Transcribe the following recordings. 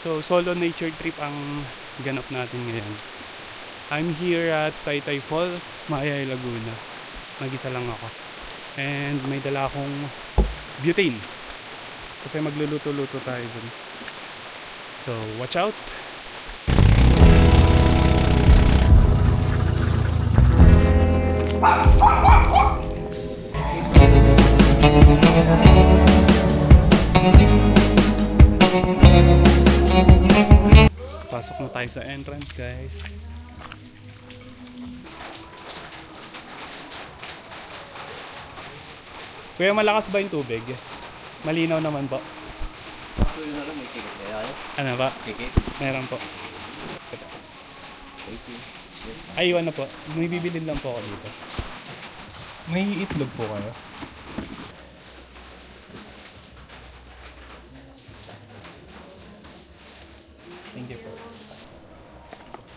So, solo nature trip ang ganap natin ngayon. I'm here at Taytay Falls, Mayay, Laguna. Mag-isa lang ako. And may dala akong butane. Kasi magluluto-luto tayo dun. So, watch out! Pasok na tayo sa entrance, guys. Kuya, malakas ba yung tubig? Malinaw naman po. Ano ba? Meron po. Ay, iwan na po. May bibilin lang po ako dito. May itlog po kayo? Thank you po.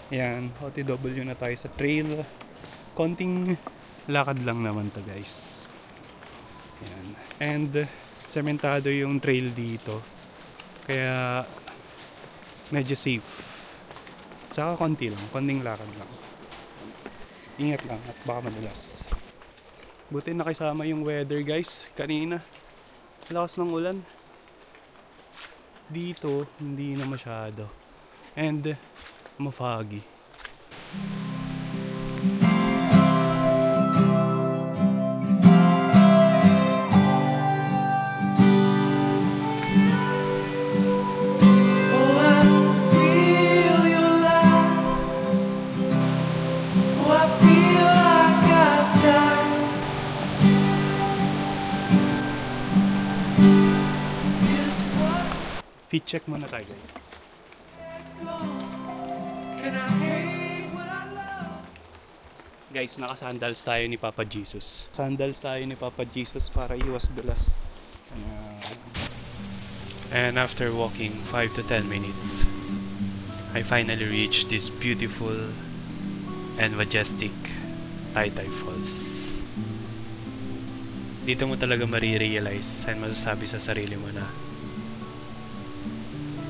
Yan, OTW na tayo sa trail. Konting lakad lang naman to, guys. Yan. And sementado yung trail dito. Kaya medyo safe. Saka konti lang, konting lakad lang. Ingat lang at baka madulas. Buti nakisama yung weather, guys. Kanina, lakas ng ulan. Dito, hindi na masyado. And mafoggy. Fit check muna tayo, guys. Guys, naka-sandals tayo ni Papa Jesus. Sandals tayo ni Papa Jesus para iwas dulas. And after walking 5 to 10 minutes, I finally reached this beautiful and majestic Taytay Falls. Dito mo talaga marirealize and masasabi sa sarili mo na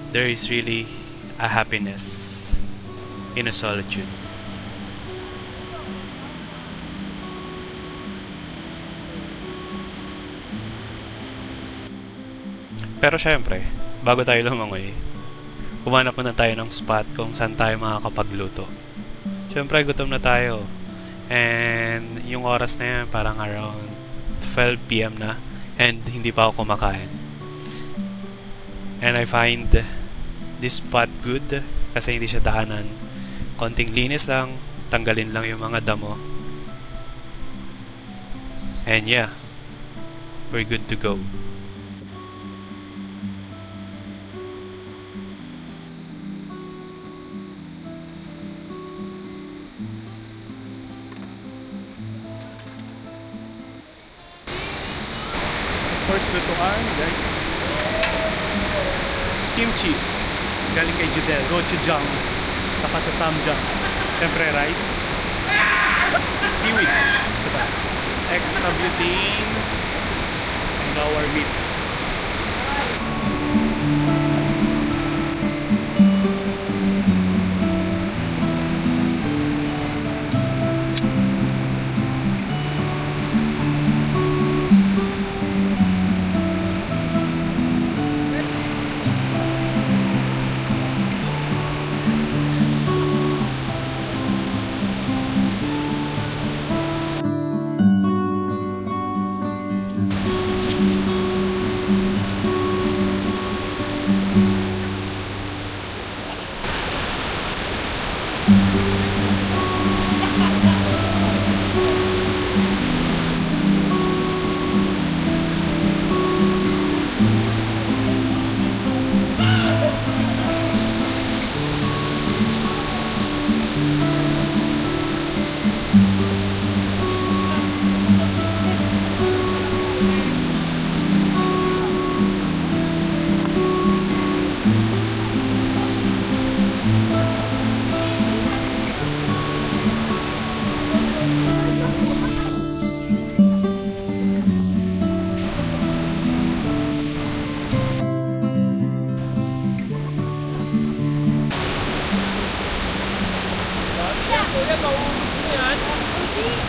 there is really a happiness in a solitude. Pero syempre, bago tayo lumangoy, humanap muna tayo ng spot kung saan tayo makakapagluto. Syempre, gutom na tayo. And yung oras na yan, parang around 12 PM na. And hindi pa ako kumakain. And I find this spot good kasi hindi siya daanan. Konting linis lang, tanggalin lang yung mga damo. And yeah, we're good to go. First lutuan, guys. Kimchi. Galing kay Judel. Gochujang. Saka sa samjang. Siyempre rice. Seaweed. Diba? Extra butane. And our meat.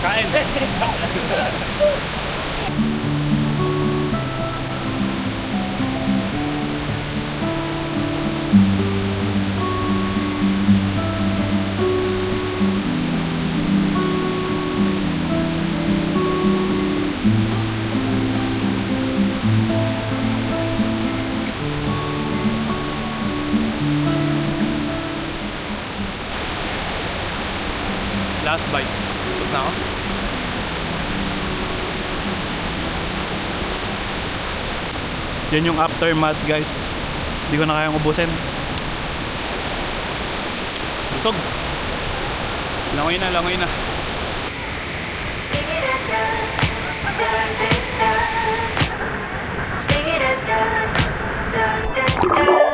Kain. Last bite. Busog na ako. Yan yung aftermath, guys. Hindi ko na kayang ubusin. Busog. Langoy na, langoy na. Stick it up,